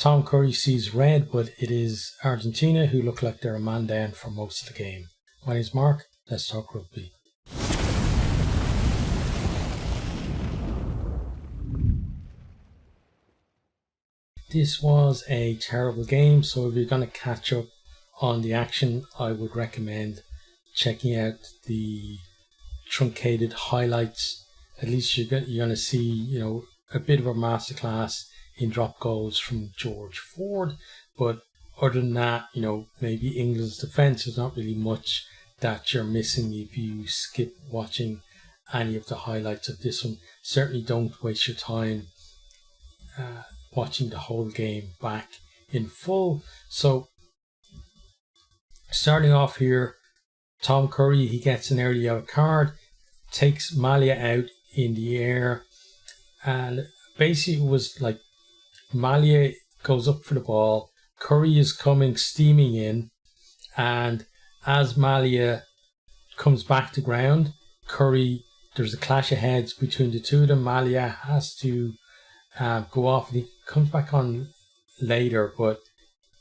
Tom Curry sees red, but it is Argentina who look like they're a man down for most of the game. My name's Mark, let's talk rugby. This was a terrible game, so if you're going to catch up on the action, I would recommend checking out the truncated highlights. At least you're going to see, a bit of a masterclass in drop goals from George Ford. But other than that, maybe England's defence is not really much that you're missing if you skip watching any of the highlights of this one. Certainly don't waste your time watching the whole game back in full. So starting off here, Tom Curry, he gets an early yellow card, takes MacLeod out in the air, and basically it was like MacLeod goes up for the ball, Curry is coming steaming in, and as MacLeod comes back to ground, Curry, there's a clash of heads between the two of them. MacLeod has to go off, and he comes back on later, but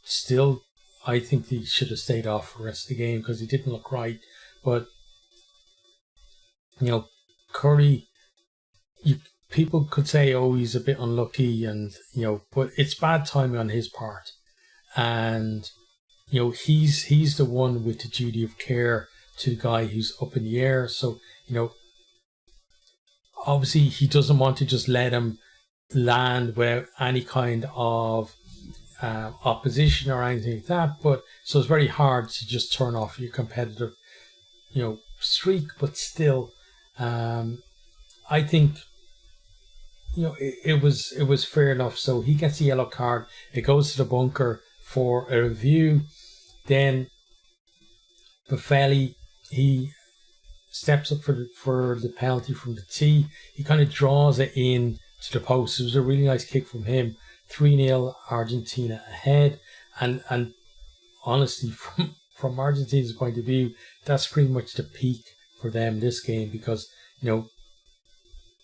still I think he should have stayed off for the rest of the game because he didn't look right. But Curry, people could say, oh, he's a bit unlucky, and but it's bad timing on his part, and he's the one with the duty of care to the guy who's up in the air. So obviously he doesn't want to just let him land without any kind of opposition or anything like that. But so it's very hard to just turn off your competitive streak, but still I think it was fair enough. So he gets a yellow card, it goes to the bunker for a review. Then Voxel, he steps up for the penalty from the tee. He kind of draws it in to the post. It was a really nice kick from him. 3-0 Argentina ahead, and honestly, from Argentina's point of view, that's pretty much the peak for them this game, because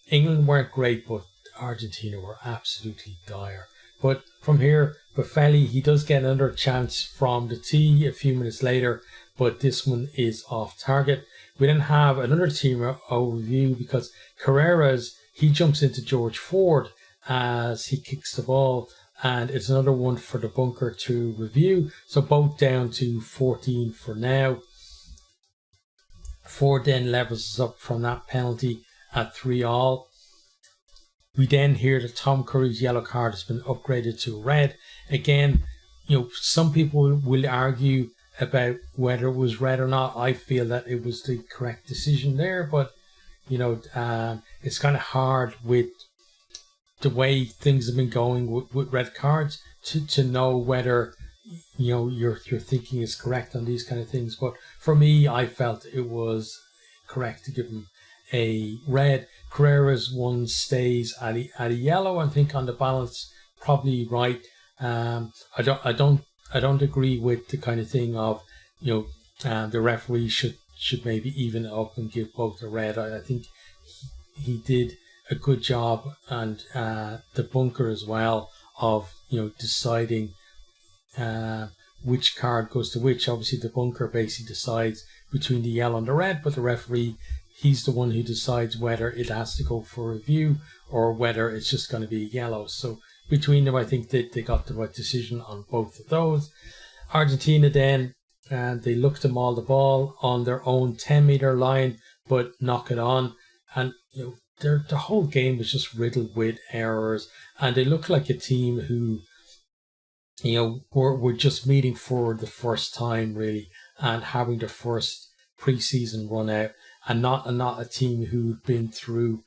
England weren't great, but Argentina were absolutely dire. But from here, Voxel, he does get another chance from the tee a few minutes later, but this one is off target. We then have another team overview because Carreras, he jumps into George Ford as he kicks the ball, and it's another one for the bunker to review. So both down to 14 for now. Ford then levels us up from that penalty at 3-all. We then hear that Tom Curry's yellow card has been upgraded to red. Again, some people will argue about whether it was red or not. I feel that it was the correct decision there, but it's kind of hard with the way things have been going with red cards to know whether your thinking is correct on these kind of things. But for me, I felt it was correct to give him a red. Carreras one stays at a yellow. I think on the balance, probably right. I don't agree with the kind of thing of the referee should maybe even it up and give both a red. I think he did a good job, and the bunker as well, of deciding which card goes to which. Obviously the bunker basically decides between the yellow and the red, but the referee, he's the one who decides whether it has to go for review or whether it's just going to be yellow. So between them, I think that they got the right decision on both of those. Argentina then, they look to maul the ball on their own 10-meter line, but knock it on. And the whole game was just riddled with errors, and they look like a team who were just meeting for the first time really, and having their first pre-season run out, and not a team who'd been through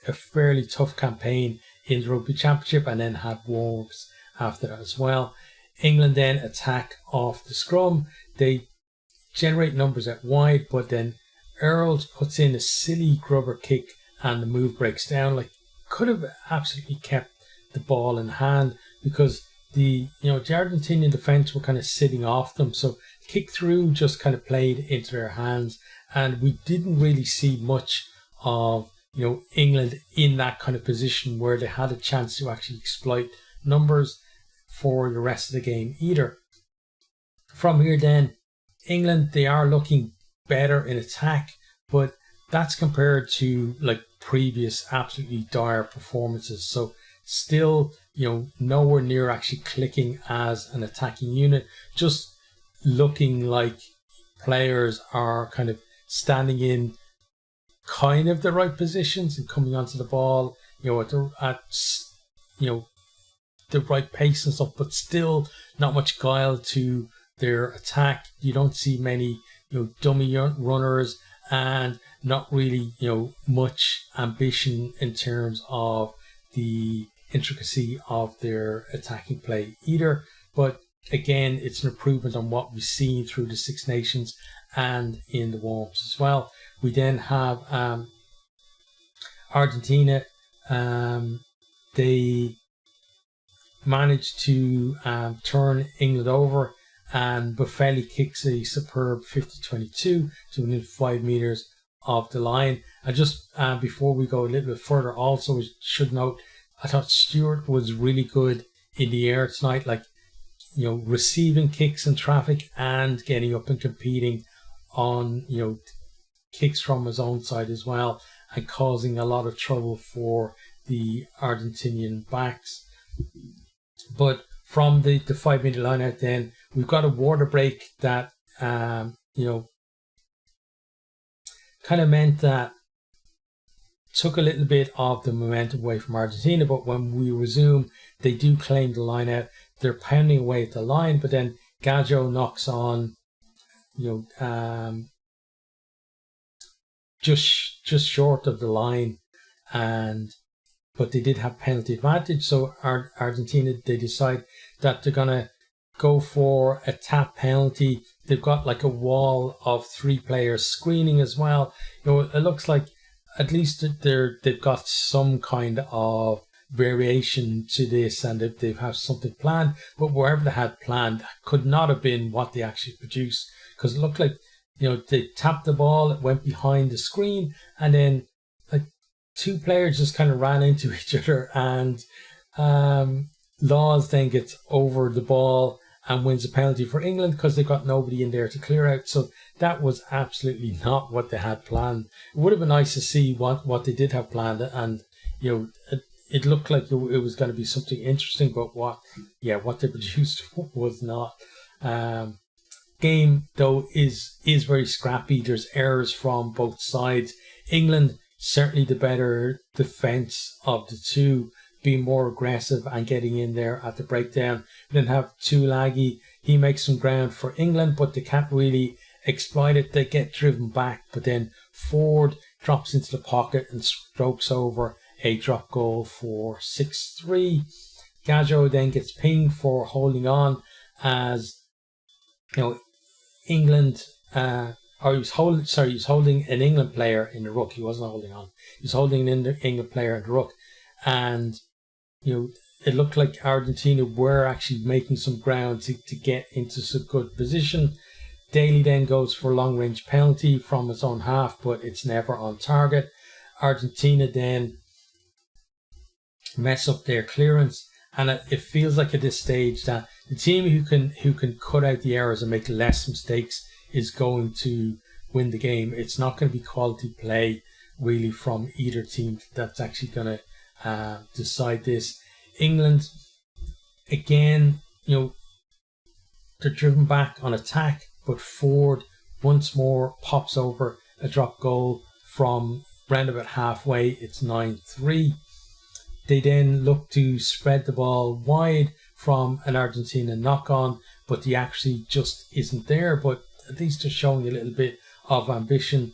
a fairly tough campaign in the Rugby Championship and then had warm-ups after that as well. England then attack off the scrum. They generate numbers out wide, but then Earls puts in a silly grubber kick and the move breaks down. Could have absolutely kept the ball in hand, because the Argentinian defence were kind of sitting off them, so kick through just kind of played into their hands, and we didn't really see much of England in that kind of position where they had a chance to actually exploit numbers. for the rest of the game either. From here then, England, they are looking better in attack, but that's compared to like previous absolutely dire performances. So still, nowhere near actually clicking as an attacking unit, just looking like players are kind of standing in kind of the right positions and coming onto the ball, at the right pace and stuff, but still not much guile to their attack. You don't see many, dummy runners, and not really, much ambition in terms of the intricacy of their attacking play either. But again, it's an improvement on what we've seen through the Six Nations and in the warm-ups as well. We then have Argentina. They managed to turn England over, and Voxel kicks a superb 50-22 to within 5 meters of the line. And just before we go a little bit further, also I should note, I thought Stewart was really good in the air tonight, like, receiving kicks in traffic and getting up and competing on, kicks from his own side as well, and causing a lot of trouble for the Argentinian backs. But from the 5 minute line out, then we've got a water break that, kind of meant that took a little bit of the momentum away from Argentina. But when we resume, they do claim the line out. They're pounding away at the line, but then Gaggio knocks on, just short of the line, but they did have penalty advantage. So Argentina, they decide that they're gonna go for a tap penalty. They've got like a wall of 3 players screening as well. It looks like at least they've got some kind of variation to this, and they've have something planned. But wherever they had planned could not have been what they actually produced, because it looked like they tapped the ball, it went behind the screen, and then like 2 players just kind of ran into each other, and Laws then gets over the ball and wins a penalty for England because they got nobody in there to clear out. So that was absolutely not what they had planned. It would have been nice to see what they did have planned, and it looked like it was going to be something interesting, but what they produced was not. Game though is very scrappy. There's errors from both sides. England certainly the better defense of the two, being more aggressive and getting in there at the breakdown. Then have Tulagi. He makes some ground for England, but they can't really exploit it. They get driven back, but then Ford drops into the pocket and strokes over a drop goal for 6-3. Gaggio then gets pinged for holding on, as England, he was holding an England player in the ruck. He wasn't holding on. He was holding an England player in the ruck, and it looked like Argentina were actually making some ground to get into some good position. Daly then goes for a long range penalty from his own half, but it's never on target. Argentina then mess up their clearance, and it feels like at this stage that the team who can cut out the errors and make less mistakes is going to win the game. It's not going to be quality play really from either team that's actually going to decide this. England, again, they're driven back on attack, but Ford once more pops over a drop goal from round about halfway. It's 9-3. They then look to spread the ball wide from an Argentina knock-on, but the actually just isn't there. But at least they're showing a little bit of ambition.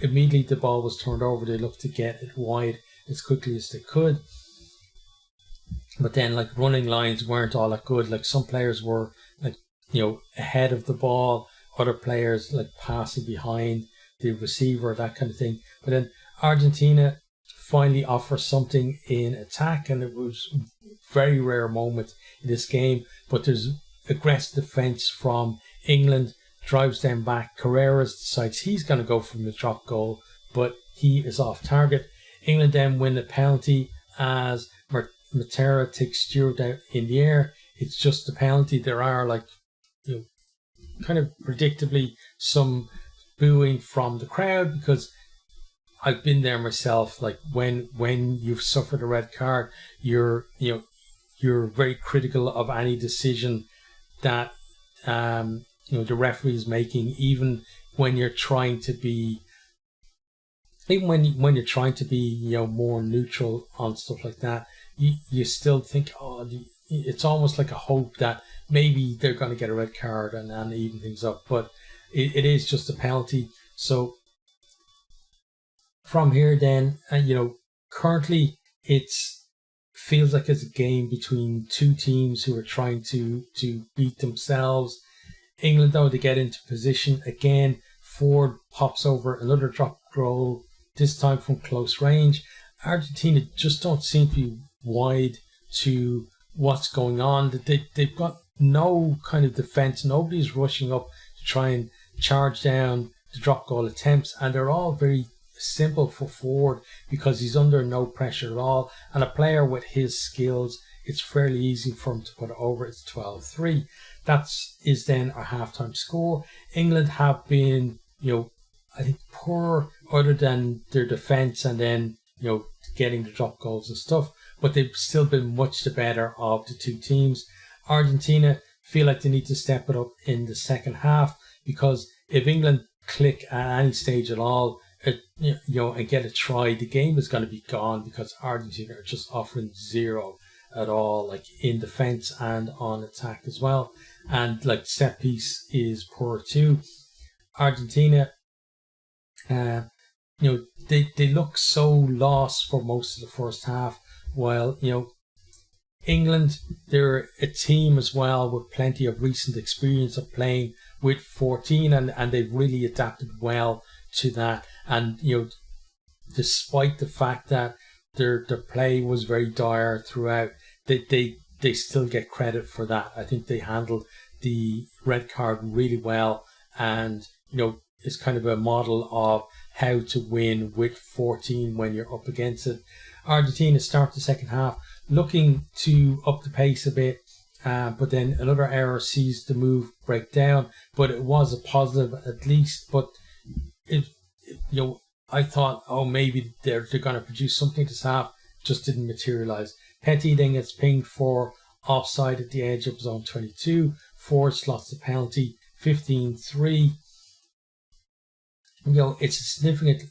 Immediately the ball was turned over, they looked to get it wide as quickly as they could. But then, like, running lines weren't all that good. Like, some players were ahead of the ball, other players like passing behind the receiver, that kind of thing. But then Argentina finally offers something in attack, and it was a very rare moment in this game. But there's aggressive defense from England, drives them back. Carreras decides he's going to go for the drop goal, but he is off target. England then win the penalty as Matera takes Stewart out in the air. it's just the penalty. There are, like, you know, kind of predictably some booing from the crowd, because I've been there myself. Like, when you've suffered a red card, you're very critical of any decision that the referee is making, even when you're trying to be more neutral on stuff like that. You still think, it's almost like a hope that maybe they're going to get a red card and even things up, but it is just a penalty. So from here then, currently feels like it's a game between two teams who are trying to beat themselves. England, though, they get into position again. Ford pops over another drop goal, this time from close range. Argentina just don't seem to be wide to what's going on. They've got no kind of defence. Nobody's rushing up to try and charge down the drop goal attempts, and they're all very simple for Ford because he's under no pressure at all. And a player with his skills, it's fairly easy for him to put it over. It's 12-3. That is then our halftime score. England have been, I think, poor other than their defence and then, getting the drop goals and stuff, but they've still been much the better of the two teams. Argentina feel like they need to step it up in the second half, because if England click at any stage at all, and get a try, the game is going to be gone, because Argentina are just offering zero at all, like in defence and on attack as well. And like set piece is poor too. Argentina, they look so lost for most of the first half, while England, they're a team as well with plenty of recent experience of playing with 14, and they've really adapted well to that. And despite the fact that their play was very dire throughout, they still get credit for that. I think they handled the red card really well, and it's kind of a model of how to win with 14 when you're up against it. Argentina start the second half looking to up the pace a bit, but then another error sees the move break down. But it was a positive at least. But I thought, maybe they're going to produce something this half. Just didn't materialize. Petty then gets pinged for offside at the edge of zone 22. Ford slots the penalty, 15-3. It's a significant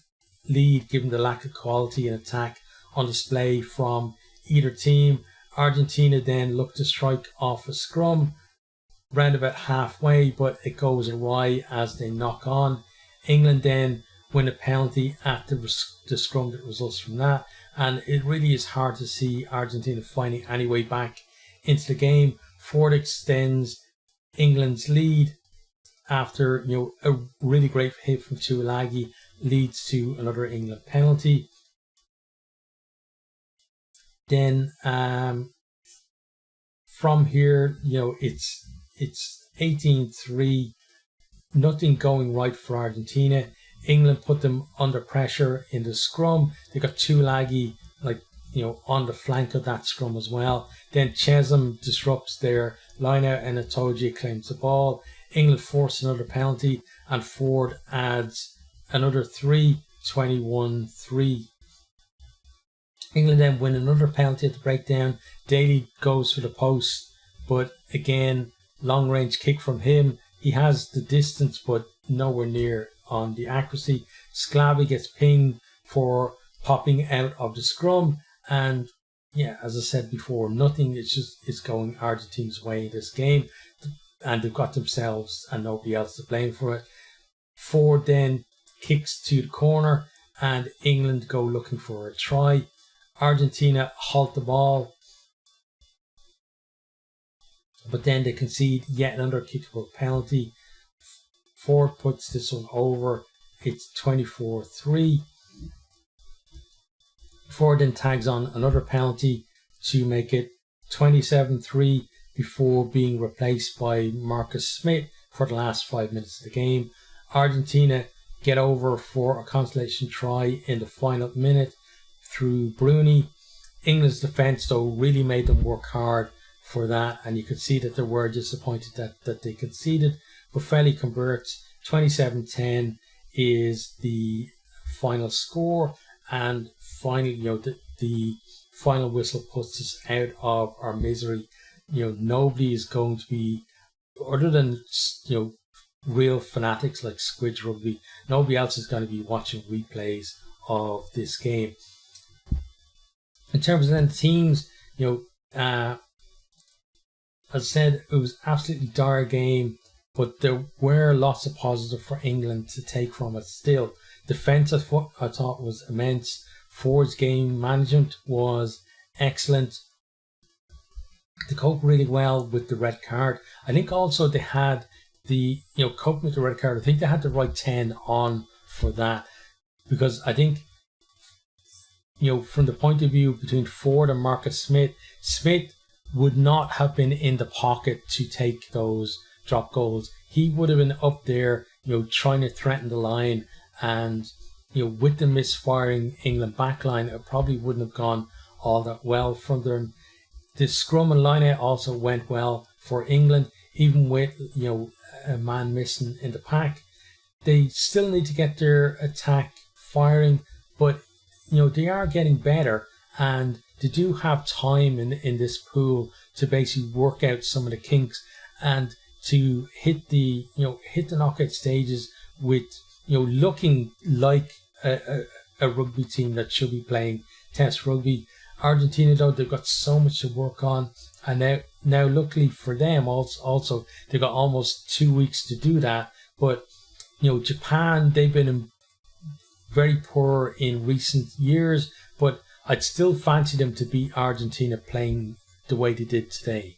lead given the lack of quality and attack on display from either team. Argentina then look to strike off a scrum round about halfway, but it goes awry as they knock on. England then win a penalty at the scrum that results from that, and it really is hard to see Argentina finding any way back into the game. Ford extends England's lead after a really great hit from Tuilagi leads to another England penalty. Then from here, it's 18-3, nothing going right for Argentina. England put them under pressure in the scrum. They got Tuilagi on the flank of that scrum as well. Then Chesham disrupts their line out and Itoje claims the ball. England force another penalty and Ford adds another 3, 21-3. England then win another penalty at the breakdown. Daly goes for the post, but again, long range kick from him. He has the distance, but nowhere near on the accuracy. Sclavi gets pinged for popping out of the scrum, and as I said before, nothing is going Argentina's way in this game, and they've got themselves and nobody else to blame for it. Ford then kicks to the corner, and England go looking for a try. Argentina halt the ball, but then they concede yet another kickable penalty. Ford puts this one over. It's 24-3. Ford then tags on another penalty to make it 27-3 before being replaced by Marcus Smith for the last 5 minutes of the game. Argentina get over for a consolation try in the final minute through Bruni. England's defence, though, really made them work hard for that, and you could see that they were disappointed that they conceded. But Felly converts. 27-10 is the final score, and finally, the final whistle puts us out of our misery. Nobody is going to be, other than real fanatics like Squidge Rugby, nobody else is going to be watching replays of this game. In terms of then teams, as I said, it was absolutely dire game, but there were lots of positive for England to take from it still. Defence, I thought, was immense. Forwards game management was excellent. They coped really well with the red card. I think also they had coping with the red card. I think they had the right 10 on for that, because I think, from the point of view between Ford and Marcus Smith would not have been in the pocket to take those drop goals. He would have been up there, trying to threaten the line, and with the misfiring England backline, it probably wouldn't have gone all that well from them. The scrum and line-out also went well for England, even with a man missing in the pack. They still need to get their attack firing, but they are getting better, and they do have time in this pool to basically work out some of the kinks and to hit the knockout stages with looking like a rugby team that should be playing Test rugby. Argentina, though, they've got so much to work on, and now luckily for them also they've got almost 2 weeks to do that. But Japan, they've been very poor in recent years, but I'd still fancy them to beat Argentina playing the way they did today.